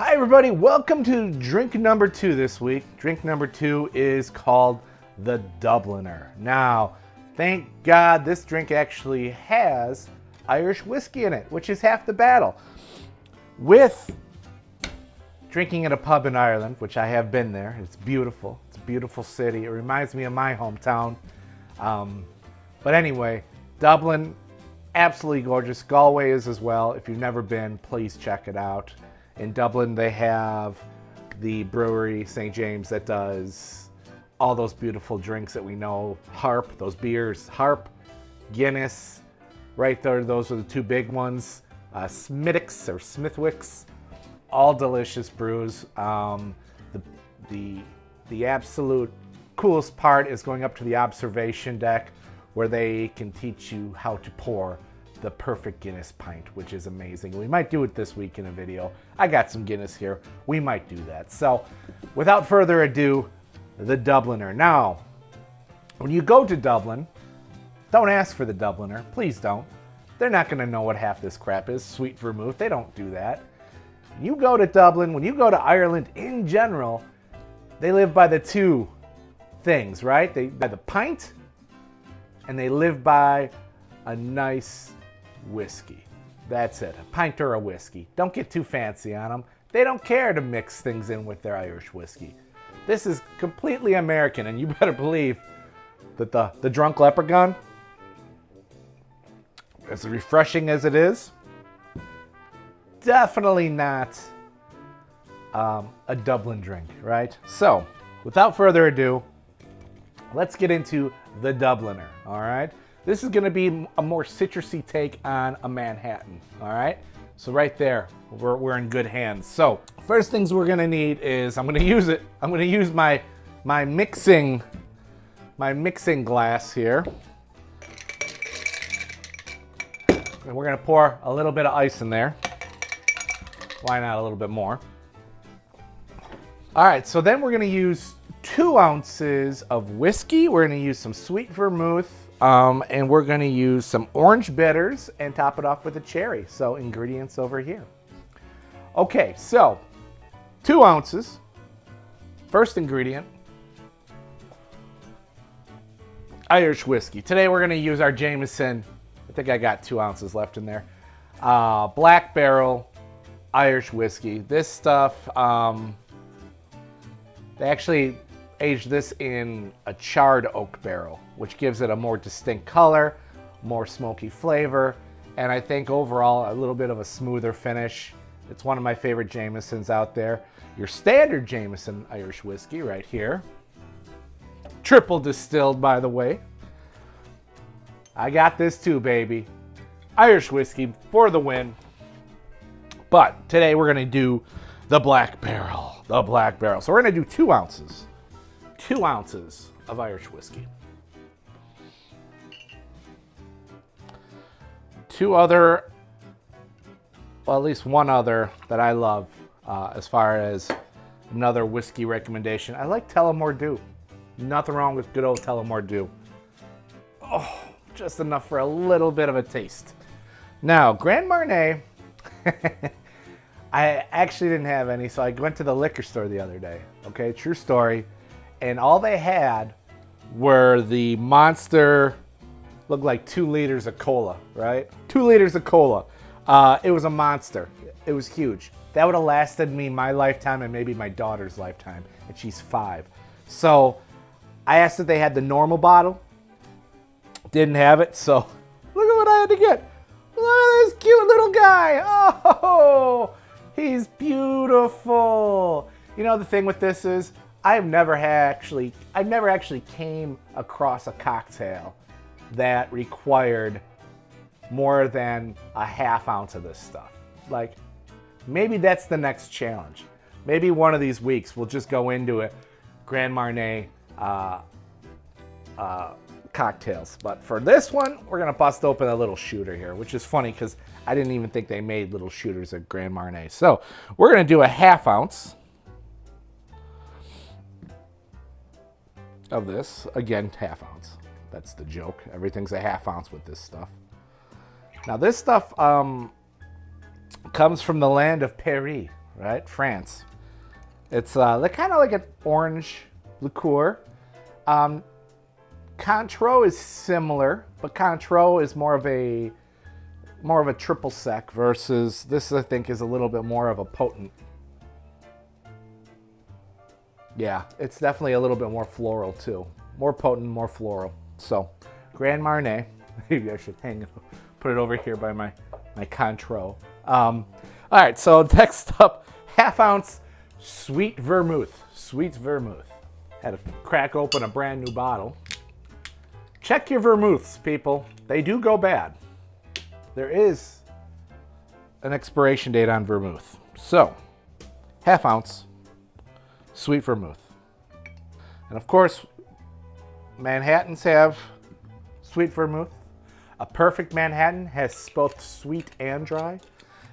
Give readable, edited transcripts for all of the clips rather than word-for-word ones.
Hi everybody, welcome to drink number 2 this week. Drink number 2 is called the Dubliner. Now, thank God this drink actually has Irish whiskey in it, which is half the battle. With drinking at a pub in Ireland, which I have been there, it's beautiful. It's a beautiful city. It reminds me of my hometown. But anyway, Dublin, absolutely gorgeous. Galway is as well. If you've never been, please check it out. In Dublin, they have the brewery, St. James, that does all those beautiful drinks that we know. Harp, those beers, Harp, Guinness, right there. Those are the two big ones. Smithwick's or Smithwick's, all delicious brews. The absolute coolest part is going up to the observation deck where they can teach you how to pour the perfect Guinness pint, which is amazing. We might do it this week in a video. I got some Guinness here. We might do that. So without further ado, the Dubliner. Now, when you go to Dublin, don't ask for the Dubliner. Please don't. They're not gonna know what half this crap is. Sweet vermouth, they don't do that. You go to Dublin, when you go to Ireland in general, they live by the two things, right? By the pint, and they live by a nice whiskey. That's it. A pint or a whiskey. Don't get too fancy on them. They don't care to mix things in with their Irish whiskey. This is completely American, and you better believe that the drunk leprechaun, as refreshing as it is, definitely not a Dublin drink, right? So, without further ado, let's get into the Dubliner, all right? This is gonna be a more citrusy take on a Manhattan, all right? So right there, we're in good hands. So first things we're gonna need is, I'm gonna use my mixing glass here. And we're gonna pour a little bit of ice in there. Why not a little bit more? All right, so then we're gonna use 2 ounces of whiskey. We're gonna use some sweet vermouth, and we're gonna use some orange bitters and top it off with a cherry. So ingredients over here. Okay, so 2 ounces. First ingredient, Irish whiskey. Today we're gonna use our Jameson. I think I got 2 ounces left in there. Black barrel Irish whiskey. This stuff, they actually aged this in a charred oak barrel, which gives it a more distinct color, more smoky flavor, and I think overall a little bit of a smoother finish. It's one of my favorite Jamesons out there. Your standard Jameson Irish whiskey right here. Triple distilled, by the way. I got this too, baby. Irish whiskey for the win. But today we're gonna do the black barrel. The black barrel. So we're gonna do 2 ounces. 2 ounces of Irish whiskey. 2 other, well, at least one other that I love as far as another whiskey recommendation. I like Tullamore Dew. Nothing wrong with good old Tullamore Dew. Oh, just enough for a little bit of a taste. Now, Grand Marnier, I actually didn't have any, so I went to the liquor store the other day. Okay, true story. And all they had were the Monster, looked like 2 liters of cola, right? 2 liters of cola. It was a monster. It was huge. That would have lasted me my lifetime and maybe my daughter's lifetime, and she's 5. So I asked if they had the normal bottle. Didn't have it, so look at what I had to get. Look at this cute little guy. Oh, he's beautiful. You know, the thing with this is, I've never actually came across a cocktail that required more than a half ounce of this stuff. Like, maybe that's the next challenge. Maybe one of these weeks we'll just go into it, Grand Marnier cocktails. But for this one, we're gonna bust open a little shooter here, which is funny because I didn't even think they made little shooters at Grand Marnier. So we're gonna do a half ounce of this. Again, half ounce. That's the joke. Everything's a half ounce with this stuff. Now this stuff comes from the land of Paris, right? France. It's kind of like an orange liqueur. Cointreau is similar, but Cointreau is more of a triple sec versus this, I think, is a little bit more of a potent. Yeah, it's definitely a little bit more floral too. More potent, more floral. So, Grand Marnier. Maybe I should put it over here by my Cointreau. All right, so next up, half-ounce sweet vermouth. Sweet vermouth. Had to crack open a brand new bottle. Check your vermouths, people. They do go bad. There is an expiration date on vermouth. So, half-ounce sweet vermouth. And of course, Manhattans have sweet vermouth. A perfect Manhattan has both sweet and dry.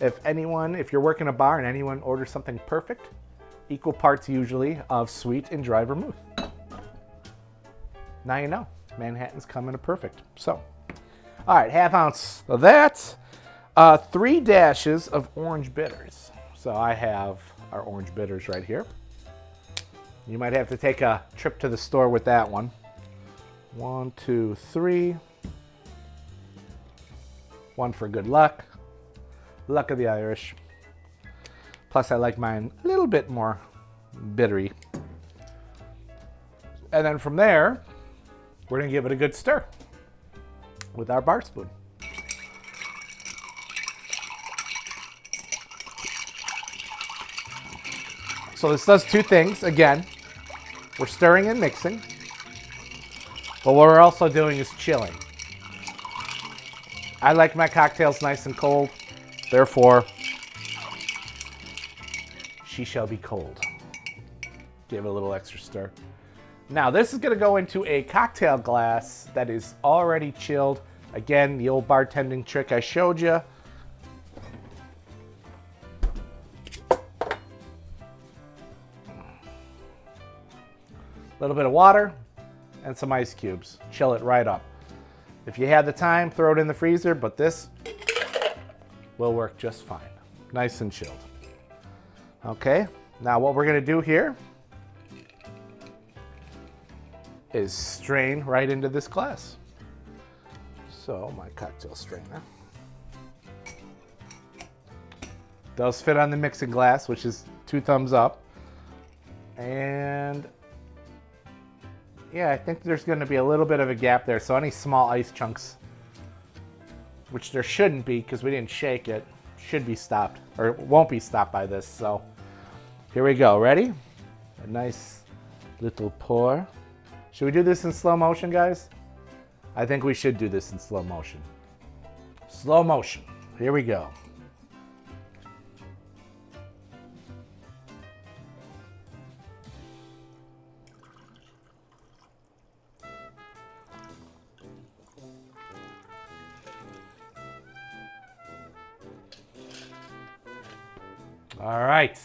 If you're working a bar and anyone orders something perfect, equal parts usually of sweet and dry vermouth. Now you know, Manhattans come in a perfect. So, all right, half-ounce of that. 3 dashes of orange bitters. So I have our orange bitters right here. You might have to take a trip to the store with that one. 1, 2, 3. 1 for good luck. Luck of the Irish. Plus, I like mine a little bit more bittery. And then from there, we're going to give it a good stir with our bar spoon. So this does 2 things. Again, we're stirring and mixing, but what we're also doing is chilling. I like my cocktails nice and cold, therefore, she shall be cold. Give it a little extra stir. Now this is going to go into a cocktail glass that is already chilled. Again, the old bartending trick I showed you. A little bit of water and some ice cubes. Chill it right up. If you have the time, throw it in the freezer, but this will work just fine. Nice and chilled. Okay, now what we're going to do here is strain right into this glass. So my cocktail strainer does fit on the mixing glass, which is 2 thumbs up. And yeah, I think there's going to be a little bit of a gap there. So any small ice chunks, which there shouldn't be because we didn't shake it, should be stopped or won't be stopped by this. So here we go. Ready? A nice little pour. Should we do this in slow motion, guys? I think we should do this in slow motion. Slow motion. Here we go. All right.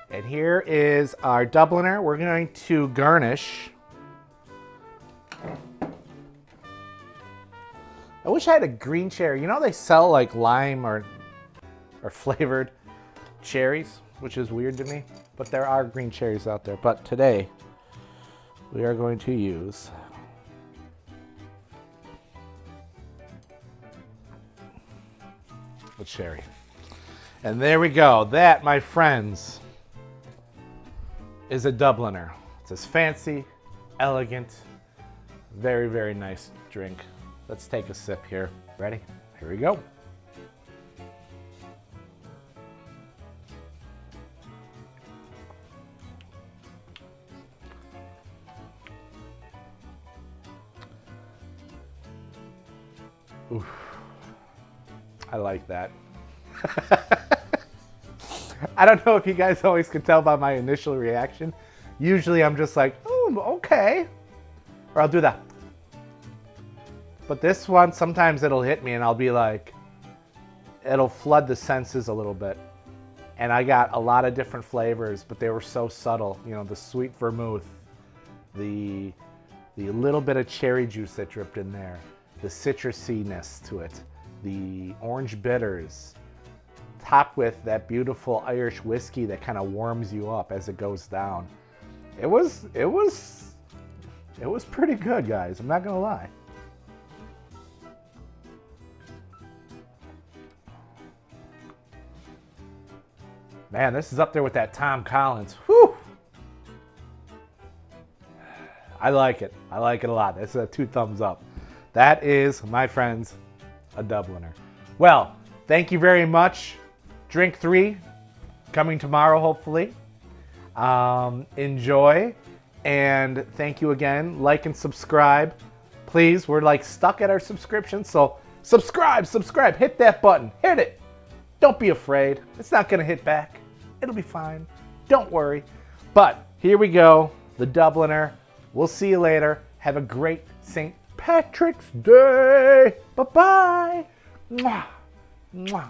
And here is our Dubliner. We're going to garnish. I wish I had a green cherry. You know they sell like lime or flavored cherries, which is weird to me. But there are green cherries out there. But today, we are going to use the cherry. And there we go. That, my friends, is a Dubliner. It's as fancy, elegant, very, very nice drink. Let's take a sip here. Ready? Here we go. Oof. I like that. I don't know if you guys always can tell by my initial reaction. Usually I'm just like, oh, okay. Or I'll do that. But this one, sometimes it'll hit me and I'll be like, it'll flood the senses a little bit. And I got a lot of different flavors, but they were so subtle. You know, the sweet vermouth, the little bit of cherry juice that dripped in there, the citrusiness to it, the orange bitters, topped with that beautiful Irish whiskey that kind of warms you up as it goes down. It was pretty good, guys. I'm not gonna lie. Man, this is up there with that Tom Collins. Whew! I like it. I like it a lot. That's a 2 thumbs up. That is, my friends, a Dubliner. Well, thank you very much. Drink 3 coming tomorrow, hopefully. Enjoy, and thank you again. Like and subscribe. Please, we're like stuck at our subscription, so subscribe, hit that button, hit it. Don't be afraid. It's not gonna hit back. It'll be fine. Don't worry. But here we go, the Dubliner. We'll see you later. Have a great St. Patrick's Day. Bye-bye. Mwah. Mwah.